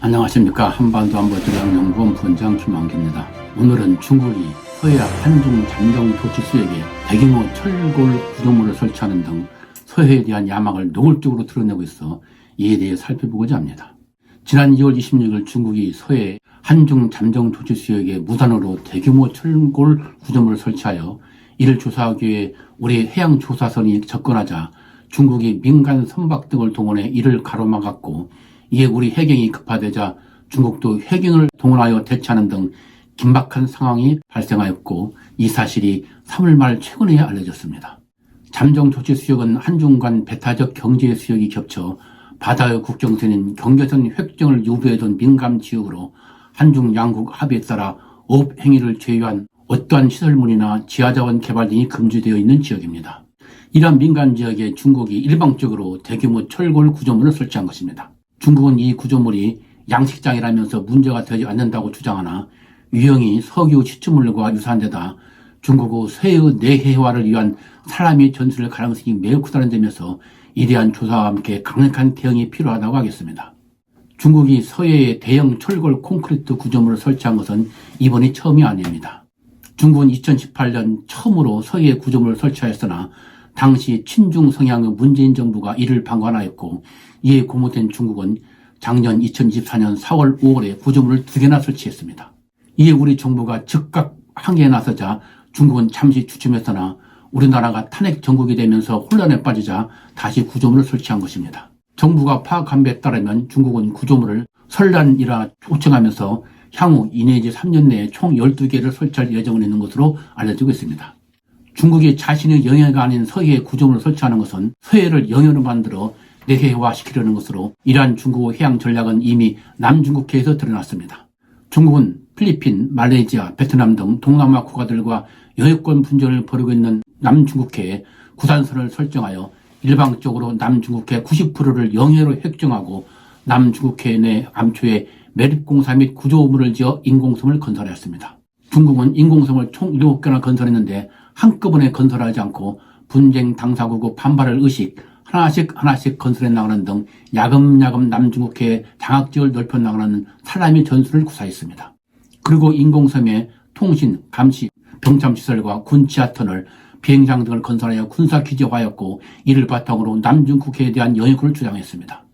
안녕하십니까. 한반도 안보전략연구원 부원장 김만기입니다. 오늘은 중국이 서해 한중 잠정 조치 수역에 대규모 철골 구조물을 설치하는 등 서해에 대한 야망을 노골적으로 드러내고 있어 이에 대해 살펴보고자 합니다. 지난 2월 26일 중국이 서해 한중 잠정 조치 수역에 무단으로 대규모 철골 구조물을 설치하여 이를 조사하기 위해 우리 해양조사선이 접근하자 중국이 민간 선박 등을 동원해 이를 가로막았고, 이에 우리 해경이 급파되자 중국도 해경을 동원하여 대처하는 등 긴박한 상황이 발생하였고, 이 사실이 3월 말 최근에 알려졌습니다. 잠정 조치 수역은 한중 간 배타적 경제 수역이 겹쳐 바다의 국경선인 경계선 획정을 유보해둔 민감 지역으로 한중 양국 합의에 따라 어업 행위를 제외한 어떠한 시설물이나 지하자원 개발 등이 금지되어 있는 지역입니다. 이러한 민간 지역에 중국이 일방적으로 대규모 철골 구조물을 설치한 것입니다. 중국은 이 구조물이 양식장이라면서 문제가 되지 않는다고 주장하나 유형이 석유 시추물과 유사한 데다 중국의 서해의 내해화를 위한 사람이 전술할 가능성이 매우 크다는 점에서 이러한 조사와 함께 강력한 대응이 필요하다고 하겠습니다. 중국이 서해에 대형 철골 콘크리트 구조물을 설치한 것은 이번이 처음이 아닙니다. 중국은 2018년 처음으로 서해에 구조물을 설치하였으나 당시 친중 성향의 문재인 정부가 이를 방관하였고, 이에 고무된 중국은 작년 2024년 4월 5월에 구조물을 2개나 설치했습니다. 이에 우리 정부가 즉각 항의에 나서자 중국은 잠시 주춤했으나 우리나라가 탄핵 정국이 되면서 혼란에 빠지자 다시 구조물을 설치한 것입니다. 정부가 파악한 바에 따르면 중국은 구조물을 설란이라 호칭하면서 향후 2 내지 3년 내에 총 12개를 설치할 예정을 있는 것으로 알려지고 있습니다. 중국이 자신의 영해가 아닌 서해에 구조물을 설치하는 것은 서해를 영해로 만들어 내해화시키려는 것으로, 이러한 중국의 해양 전략은 이미 남중국해에서 드러났습니다. 중국은 필리핀, 말레이시아, 베트남 등 동남아 국가들과 영해권 분쟁을 벌이고 있는 남중국해에 구단선을 설정하여 일방적으로 남중국해 90%를 영해로 획정하고 남중국해 내 암초에 매립공사 및 구조물을 지어 인공섬을 건설하였습니다. 중국은 인공섬을 총 7개나 건설했는데 한꺼번에 건설하지 않고 분쟁 당사국의 반발을 의식 하나씩 건설해 나가는 등 야금야금 남중국해의 장악지역을 넓혀 나가는 사람의 전술을 구사했습니다. 그리고 인공섬에 통신, 감시, 병참시설과 군 지하터널, 비행장 등을 건설하여 군사기지화하였고, 이를 바탕으로 남중국해에 대한 영해권을 주장했습니다.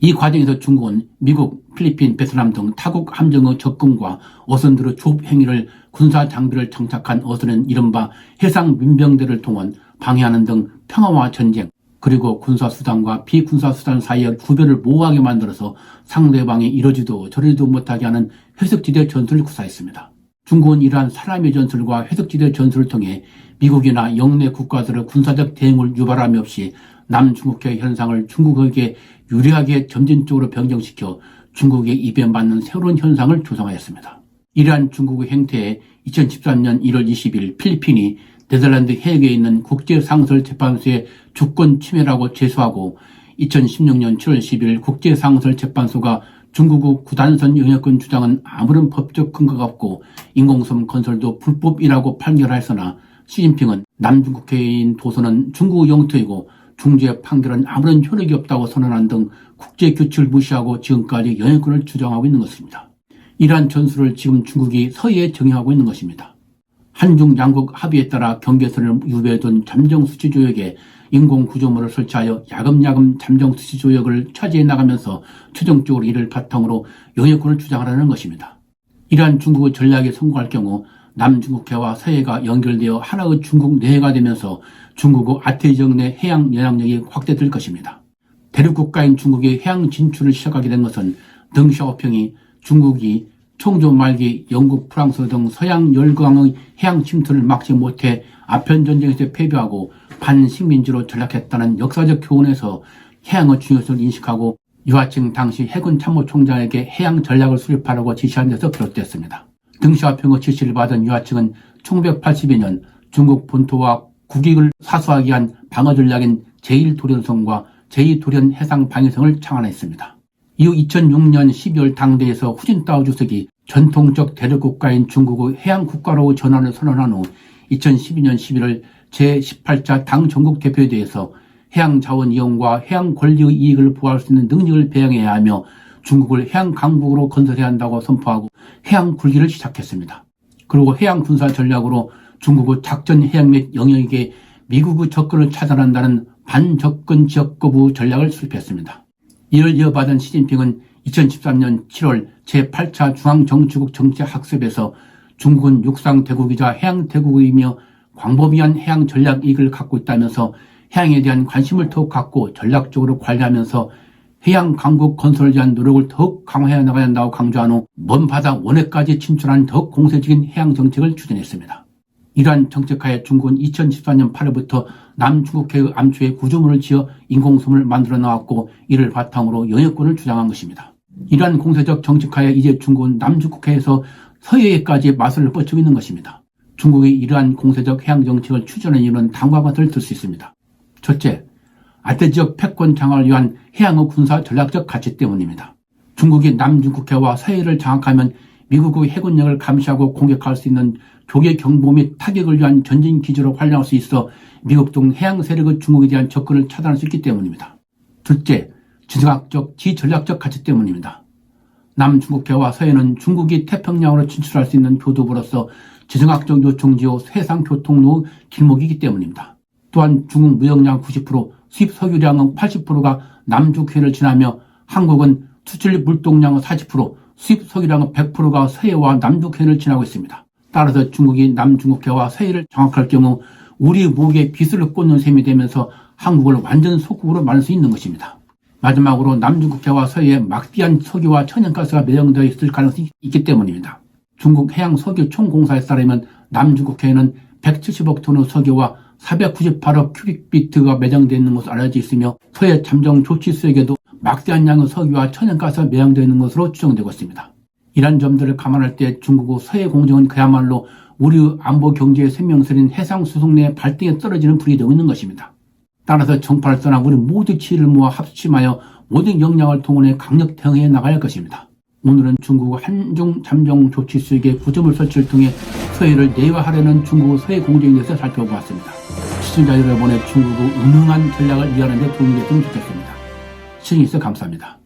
이 과정에서 중국은 미국, 필리핀, 베트남 등 타국 함정의 접근과 어선들의 조업 행위를 군사 장비를 장착한 어선은 이른바 해상 민병대를 동원, 방해하는 등 평화와 전쟁, 그리고 군사수단과 비군사수단 사이의 구별을 모호하게 만들어서 상대방이 이러지도 저러지도 못하게 하는 회색지대 전술을 구사했습니다. 중국은 이러한 사람의 전술과 회색지대 전술을 통해 미국이나 영내 국가들의 군사적 대응을 유발함이 없이 남중국해 현상을 중국에게 유리하게 점진적으로 변경시켜 중국의 입에 맞는 새로운 현상을 조성하였습니다. 이러한 중국의 행태에 2013년 1월 20일 필리핀이 네덜란드 헤이그에 있는 국제상설재판소의 주권 침해라고 제소하고, 2016년 7월 10일 국제상설재판소가 중국의 구단선 영해권 주장은 아무런 법적 근거가 없고 인공섬 건설도 불법이라고 판결하였으나, 시진핑은 남중국해인 도서는 중국의 영토이고 중재 판결은 아무런 효력이 없다고 선언한 등 국제규칙을 무시하고 지금까지 영해권을 주장하고 있는 것입니다. 이러한 전술을 지금 중국이 서해에 정의하고 있는 것입니다. 한중 양국 합의에 따라 경계선을 유배해둔 잠정수치조역에 인공구조물을 설치하여 야금야금 잠정수치조역을 차지해 나가면서 최종적으로 이를 바탕으로 영해권을 주장하라는 것입니다. 이러한 중국의 전략에 성공할 경우 남중국해와 서해가 연결되어 하나의 중국 내해가 되면서 중국의 아태지역 내 해양 영향력이 확대될 것입니다. 대륙국가인 중국의 해양 진출을 시작하게 된 것은 덩샤오평이 중국이 청조 말기 영국, 프랑스 등 서양 열강의 해양 침투를 막지 못해 아편전쟁에서 패배하고 반식민지로 전락했다는 역사적 교훈에서 해양의 중요성을 인식하고 유아칭 당시 해군 참모총장에게 해양 전략을 수립하라고 지시한 데서 비롯됐습니다. 덩샤오평의 지시를 받은 유아칭은 1982년 중국 본토와 국익을 사수하기 위한 방어 전략인 제1도련성과 제2도련 해상방위성을 창안했습니다. 이후 2006년 12월 당대에서 후진타오 주석이 전통적 대륙국가인 중국의 해양국가로 전환을 선언한 후 2012년 11월 제18차 당 전국 대표에 대해서 해양자원 이용과 해양 권리의 이익을 보호할 수 있는 능력을 배양해야 하며 중국을 해양 강국으로 건설해야 한다고 선포하고 해양 굴기를 시작했습니다. 그리고 해양 군사 전략으로 중국의 작전 해양 및 영역에 미국의 접근을 차단한다는 반접근 지역 거부 전략을 수립했습니다. 이를 이어받은 시진핑은 2013년 7월 제8차 중앙정치국 정치학습에서 중국은 육상 대국이자 해양 대국이며 광범위한 해양 전략 이익을 갖고 있다면서 해양에 대한 관심을 더욱 갖고 전략적으로 관리하면서 해양 강국 건설을 위한 노력을 더욱 강화해 나가야 한다고 강조한 후 먼 바다 원해까지 진출한 더욱 공세적인 해양 정책을 추진했습니다. 이러한 정책하에 중국은 2014년 8월부터 남중국해의 암초에 구조물을 지어 인공섬을 만들어 나왔고 이를 바탕으로 영역권을 주장한 것입니다. 이러한 공세적 정책하에 이제 중국은 남중국해에서 서해에까지 마술을 뻗치고 있는 것입니다. 중국이 이러한 공세적 해양 정책을 추진하는 이유는 다음과 같을 들 수 있습니다. 첫째, 아태지역 패권 장악을 위한 해양의 군사 전략적 가치 때문입니다. 중국이 남중국해와 서해를 장악하면 미국의 해군력을 감시하고 공격할 수 있는 조개 경보 및 타격을 위한 전진 기지로 활용할 수 있어 미국 등 해양 세력의 중국에 대한 접근을 차단할 수 있기 때문입니다. 둘째, 지정학적, 지전략적 가치 때문입니다. 남중국해와 서해는 중국이 태평양으로 진출할 수 있는 교두보로서 지정학적 요충지요 해상 교통로의 길목이기 때문입니다. 또한 중국 무역량 90%, 수입 석유량은 80%가 남중국해를 지나며 한국은 수출 물동량은 40%, 수입 석유량은 100%가 서해와 남중국해를 지나고 있습니다. 따라서 중국이 남중국해와 서해를 장악할 경우 우리 무역에 빚을 꽂는 셈이 되면서 한국을 완전 소국으로 만들 수 있는 것입니다. 마지막으로 남중국해와 서해에 막대한 석유와 천연가스가 매장되어 있을 가능성이 있기 때문입니다. 중국 해양 석유 총공사에 따르면 남중국해에는 170억 톤의 석유와 498억 큐빅비트가 매장되어 있는 것으로 알려져 있으며 서해 잠정 조치 수역에도 막대한 양의 석유와 천연가스가 매장되어 있는 것으로 추정되고 있습니다. 이러한 점들을 감안할 때 중국의 서해 공정은 그야말로 우리의 안보 경제의 생명선인 해상 수송 내 발등에 떨어지는 불이 되고 있는 것입니다. 따라서 정파를 떠나 우리 모두 지혜를 모아 합심하여 모든 역량을 동원해 강력 대응해 나가야 할 것입니다. 오늘은 중국 한중 잠정 조치 수역의 구조물 설치를 통해 서해를 내화하려는 중국의 서해 공정에 대해서 살펴보았습니다. 시청자 여러분의 중국의 은응한 전략을 이해하는 데 도움이 됐으면 좋겠습니다. 시청해주셔서 감사합니다.